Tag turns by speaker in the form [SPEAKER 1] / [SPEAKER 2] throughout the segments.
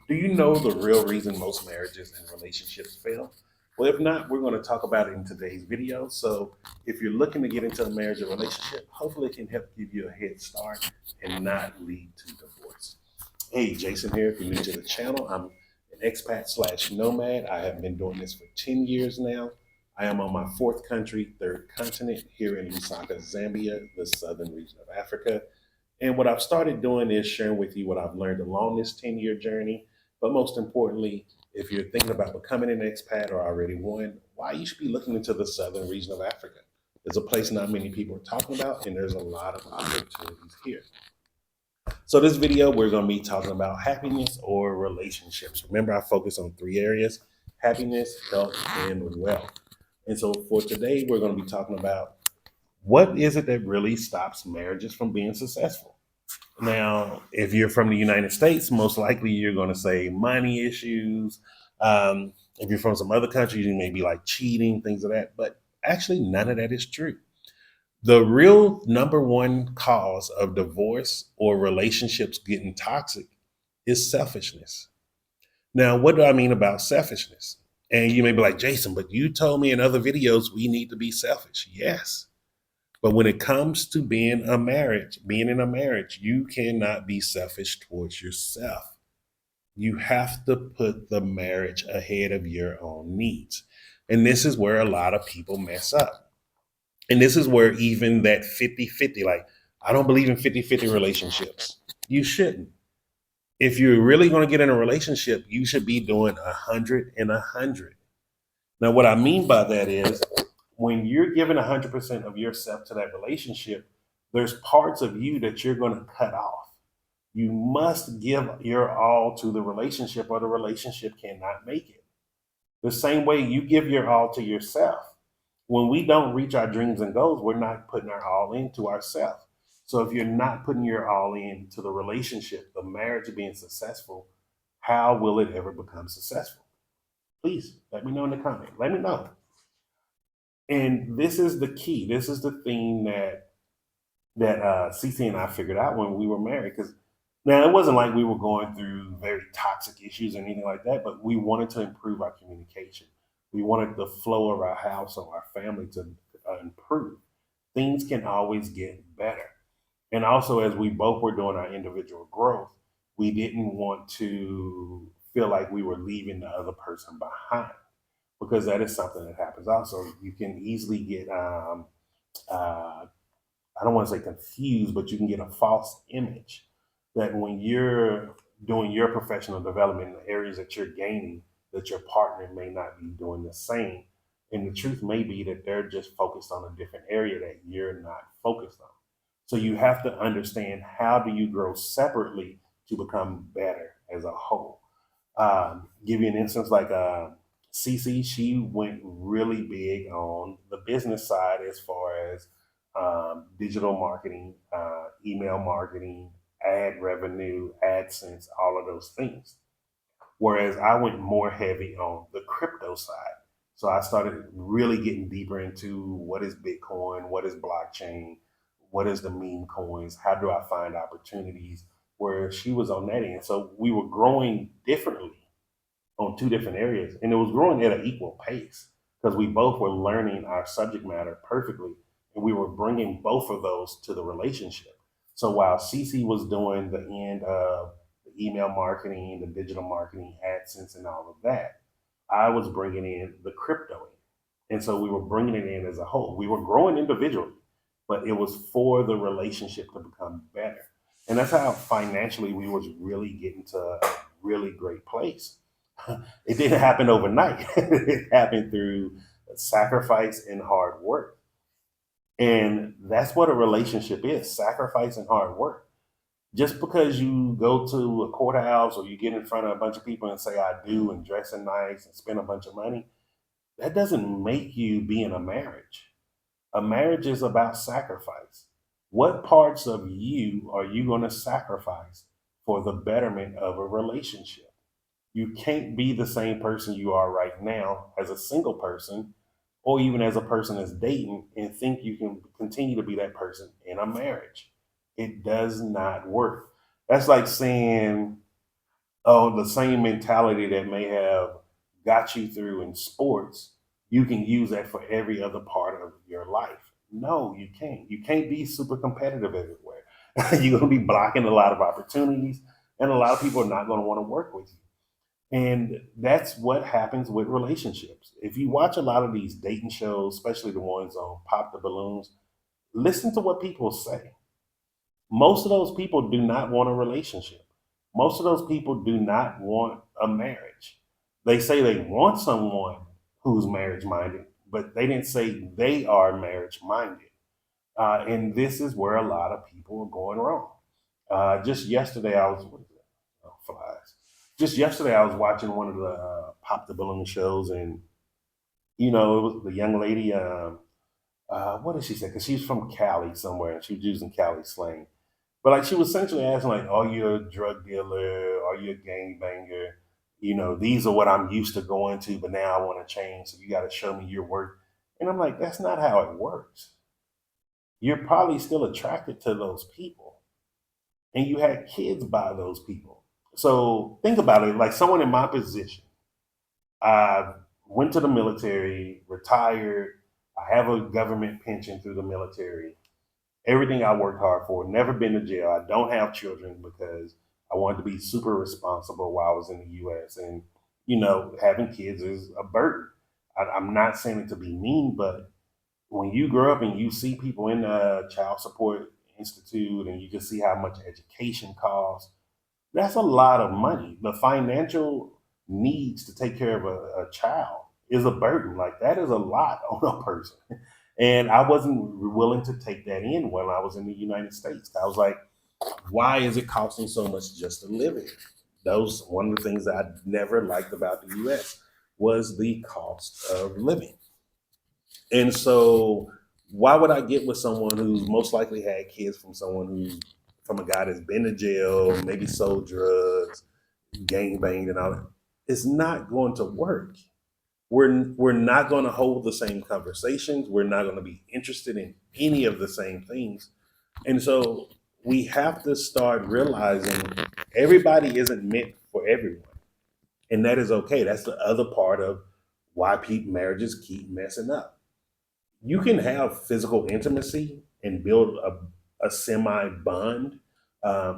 [SPEAKER 1] Do you know the real reason most marriages and relationships fail? Well, if not, we're going to talk about it in today's video. So, if you're looking to get into a marriage or relationship, hopefully it can help give you a head start and not lead to divorce. Hey, Jason here. If you're new to the channel, I'm an expat slash nomad. I have been doing this for 10 years now. I am on my fourth country, third continent, here in Lusaka, Zambia, the southern region of Africa. And what I've started doing is sharing with you what I've learned along this 10-year journey. But most importantly, if you're thinking about becoming an expat or already one, why you should be looking into the southern region of Africa. There's a place not many people are talking about, and there's a lot of opportunities here. So this video, we're going to be talking about happiness or relationships. Remember, I focus on three areas: happiness, health, and wealth. And so for today, we're going to be talking about what is it that really stops marriages from being successful. Now, if you're from the United States, most likely you're going to say money issues. If you're from some other countries, you may be like cheating, things of that. But actually, none of that is true. The real number one cause of divorce or relationships getting toxic is selfishness. Now, what do I mean about selfishness? And you may be like, Jason, but you told me in other videos we need to be selfish. Yes. But when it comes to being in a marriage, you cannot be selfish towards yourself. You have to put the marriage ahead of your own needs. And this is where a lot of people mess up. And this is where even that 50-50, like, I don't believe in 50-50 relationships. You shouldn't. If you're really going to get in a relationship, you should be doing 100 and 100. Now, what I mean by that is when you're giving 100% of yourself to that relationship, there's parts of you that you're going to cut off. You must give your all to the relationship, or the relationship cannot make it. The same way you give your all to yourself. When we don't reach our dreams and goals, we're not putting our all into ourselves. So if you're not putting your all into the relationship, the marriage being successful, how will it ever become successful? Please let me know in the comment. Let me know. And this is the key. This is the thing that CC and I figured out when we were married. Because now it wasn't like we were going through very toxic issues or anything like that, but we wanted to improve our communication. We wanted the flow of our house or our family to improve. Things can always get better. And also, as we both were doing our individual growth, we didn't want to feel like we were leaving the other person behind, because that is something that happens. Also, you can easily get uh, I don't want to say confused, but you can get a false image that when you're doing your professional development in the areas that you're gaining, that your partner may not be doing the same. And the truth may be that they're just focused on a different area that you're not focused on. So you have to understand, how do you grow separately to become better as a whole. Give you an instance, like Cece, she went really big on the business side as far as digital marketing, email marketing, ad revenue, AdSense, all of those things. Whereas I went more heavy on the crypto side. So I started really getting deeper into what is Bitcoin, what is blockchain, what is the meme coins, how do I find opportunities, where she was on that end. So we were growing differently on two different areas, and it was growing at an equal pace because we both were learning our subject matter perfectly, and we were bringing both of those to the relationship. So while Cece was doing the end of the email marketing, the digital marketing, AdSense, and all of that, I was bringing in the crypto in. And so we were bringing it in as a whole. We were growing individually, but it was for the relationship to become better. And that's how financially we was really getting to a really great place. It didn't happen overnight. It happened through sacrifice and hard work. And that's what a relationship is: sacrifice and hard work. Just because you go to a courthouse or you get in front of a bunch of people and say, I do, and dressing nice and spend a bunch of money, that doesn't make you be in a marriage. A marriage is about sacrifice. What parts of you are you going to sacrifice for the betterment of a relationship? You can't be the same person you are right now as a single person, or even as a person that's dating, and think you can continue to be that person in a marriage. It does not work. That's like saying oh, the same mentality that may have got you through in sports, you can use that for every other part of your life. No, you can't. You can't be super competitive everywhere. You're going to be blocking a lot of opportunities, and a lot of people are not going to want to work with you. And that's what happens with relationships. If you watch a lot of these dating shows, especially the ones on Pop the Balloons, listen to what people say. Most of those people do not want a relationship. Most of those people do not want a marriage. They say they want someone who's marriage minded, but they didn't say they are marriage minded. And this is where a lot of people are going wrong. Just yesterday, I was, what is it? Oh, flies. Just yesterday, I was watching one of the Pop the Balloon shows, and it was the young lady. What did she say? Because she's from Cali somewhere, and she was using Cali slang. But like she was essentially asking, like, "Are you a drug dealer? Are you a gangbanger? These are what I'm used to going to, but now I want to change. So you got to show me your work." And I'm like, "That's not how it works. You're probably still attracted to those people, and you had kids by those people. So think about it. Like someone in my position, I went to the military, retired. I have a government pension through the military. Everything I worked hard for, never been to jail. I don't have children because I wanted to be super responsible while I was in the US. And, having kids is a burden. I'm not saying it to be mean, but when you grow up and you see people in the child support institute and you just see how much education costs, that's a lot of money. The financial needs to take care of a child is a burden. Like that is a lot on a person. And I wasn't willing to take that in when I was in the United States. I was like, why is it costing so much just to live here? Those one of the things that I never liked about the US was the cost of living. And so why would I get with someone who's most likely had kids from someone who's from a guy that's been to jail, maybe sold drugs, gang banged and all that? It's not going to work. We're not going to hold the same conversations. We're not going to be interested in any of the same things. And so we have to start realizing everybody isn't meant for everyone. And that is okay. That's the other part of why marriages keep messing up. You can have physical intimacy and build a semi bond.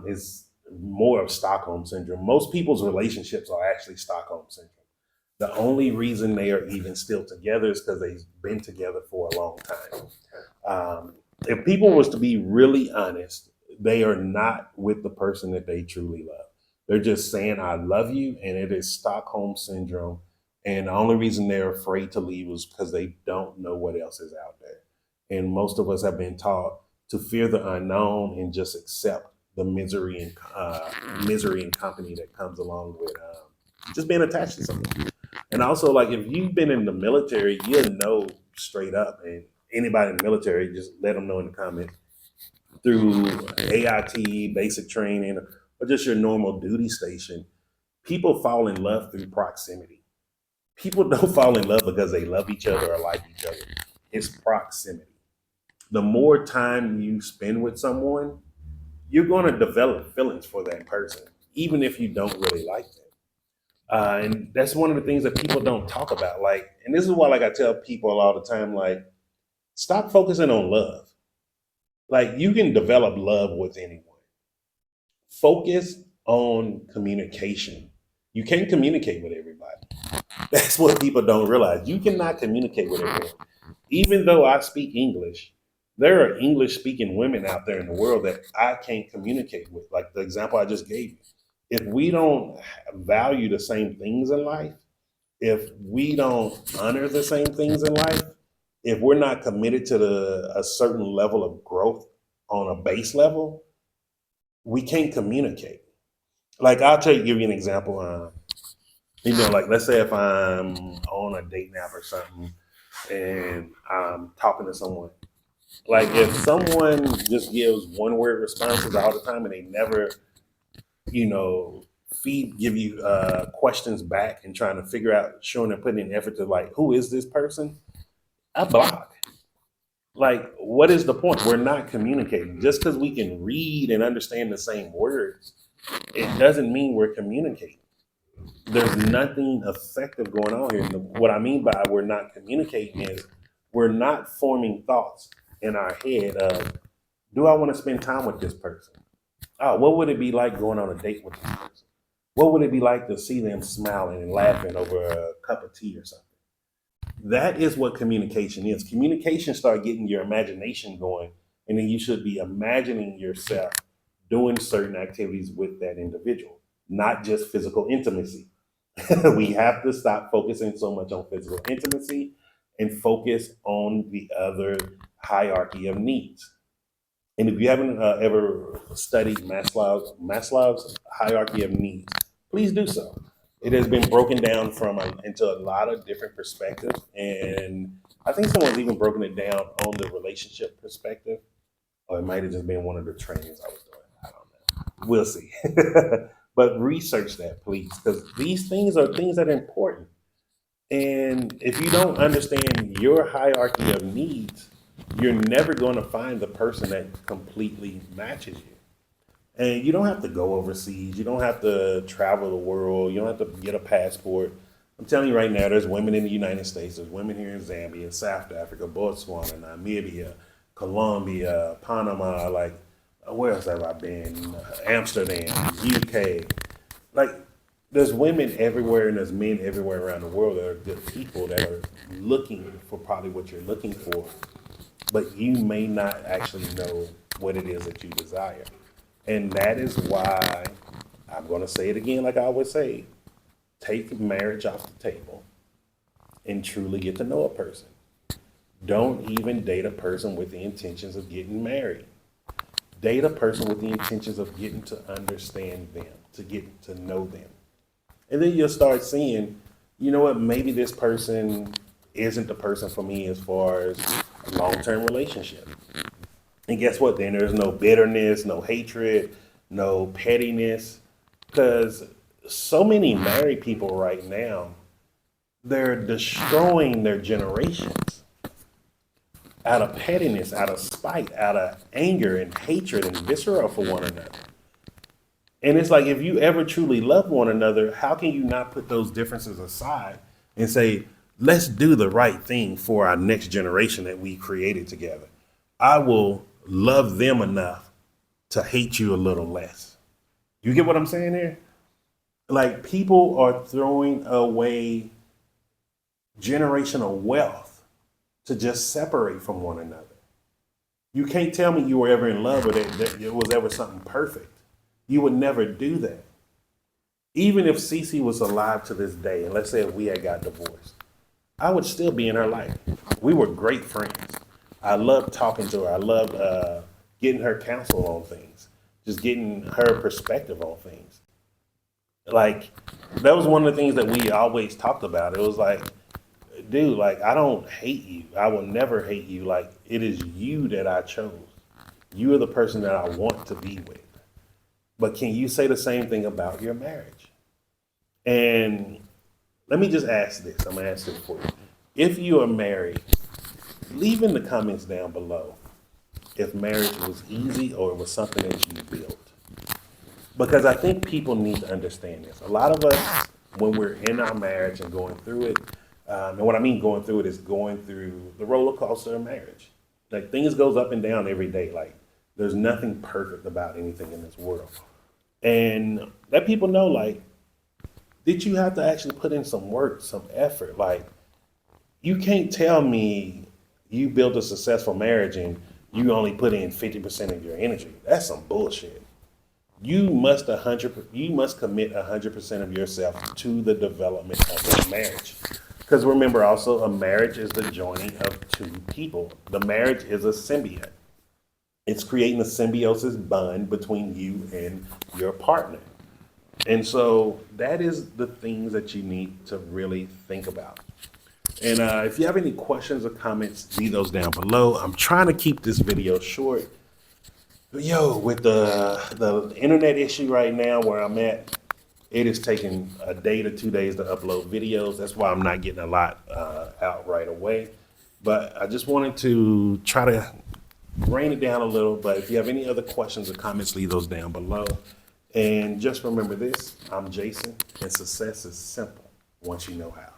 [SPEAKER 1] Is more of Stockholm syndrome. Most people's relationships are actually Stockholm syndrome. The only reason they are even still together is because they've been together for a long time. If people was to be really honest, they are not with the person that they truly love. They're just saying I love you, and it is Stockholm syndrome. And the only reason they're afraid to leave is because they don't know what else is out there. And most of us have been taught to fear the unknown and just accept the misery and company that comes along with just being attached to someone. And also, like if you've been in the military, you'll know straight up. And anybody in the military, just let them know in the comments through AIT, basic training, or just your normal duty station. People fall in love through proximity. People don't fall in love because they love each other or like each other. It's proximity. The more time you spend with someone, you're going to develop feelings for that person, even if you don't really like them. And that's one of the things that people don't talk about. Like, and this is why, like, I tell people all the time, like, stop focusing on love. Like, you can develop love with anyone. Focus on communication. You can't communicate with everybody. That's what people don't realize. You cannot communicate with everyone. Even though I speak English, there are English speaking women out there in the world that I can't communicate with. Like the example I just gave you. If we don't value the same things in life, if we don't honor the same things in life, if we're not committed to a certain level of growth on a base level, we can't communicate. Like give you an example. Like let's say if I'm on a date app or something and I'm talking to someone, like if someone just gives one word responses all the time and they never, you know, give you questions back and trying to figure out, showing and putting in effort to like, who is this person? I block. Like, what is the point? We're not communicating. Just because we can read and understand the same words it doesn't mean we're communicating. There's nothing effective going on here. And what I mean by we're not communicating is we're not forming thoughts in our head of, do I want to spend time with this person? Oh, what would it be like going on a date with this person? What would it be like to see them smiling and laughing over a cup of tea or something? That is what communication is. Communication start getting your imagination going, and then you should be imagining yourself doing certain activities with that individual, not just physical intimacy. We have to stop focusing so much on physical intimacy and focus on the other hierarchy of needs. And if you haven't ever studied Maslow's hierarchy of needs, please do so. It has been broken down into a lot of different perspectives, and I think someone's even broken it down on the relationship perspective, or it might have just been one of the trainings I was doing. I don't know. We'll see. But research that, please, because these things are things that are important. And if you don't understand your hierarchy of needs, you're never going to find the person that completely matches you. And you don't have to go overseas. You don't have to travel the world. You don't have to get a passport. I'm telling you right now, there's women in the United States. There's women here in Zambia, South Africa, Botswana, Namibia, Colombia, Panama. Like, where else have I been? Amsterdam, UK. Like, there's women everywhere and there's men everywhere around the world that are good people that are looking for probably what you're looking for, but you may not actually know what it is that you desire. And that is why I'm going to say it again, like I always say, take marriage off the table and truly get to know a person. Don't even date a person with the intentions of getting married. Date a person with the intentions of getting to understand them, to get to know them. And then you'll start seeing, you know what, maybe this person isn't the person for me as far as a long-term relationship. And guess what? Then there's no bitterness, no hatred, no pettiness. Because so many married people right now, they're destroying their generations out of pettiness, out of spite, out of anger and hatred and visceral for one another. And it's like, if you ever truly love one another, how can you not put those differences aside and say, let's do the right thing for our next generation that we created together? I will love them enough to hate you a little less. You get what I'm saying here? Like, people are throwing away generational wealth to just separate from one another. You can't tell me you were ever in love or that it was ever something perfect. You would never do that. Even if Cece was alive to this day, and let's say if we had got divorced, I would still be in her life. We were great friends. I loved talking to her. I loved getting her counsel on things, just getting her perspective on things. Like, that was one of the things that we always talked about. It was like, dude, like, I don't hate you. I will never hate you. Like, it is you that I chose. You are the person that I want to be with. But can you say the same thing about your marriage? And let me just ask this. I'm going to ask this for you. If you are married, leave in the comments down below if marriage was easy or it was something that you built. Because I think people need to understand this. A lot of us, when we're in our marriage and going through it, and what I mean going through it is going through the roller coaster of marriage. Like, things goes up and down every day. Like, there's nothing perfect about anything in this world. And let people know, like, did you have to actually put in some work, some effort? Like, you can't tell me you built a successful marriage and you only put in 50% of your energy. That's some bullshit. You must commit 100% of yourself to the development of a marriage. Because remember also, a marriage is the joining of two people. The marriage is a symbiote. It's creating a symbiosis bond between you and your partner. And so that is the things that you need to really think about. And if you have any questions or comments, leave those down below. I'm trying to keep this video short. But yo, with the internet issue right now where I'm at, it is taking a day to 2 days to upload videos. That's why I'm not getting a lot out right away. But I just wanted to try to rein it down a little. But if you have any other questions or comments, leave those down below. And just remember this, I'm Jason, and success is simple once you know how.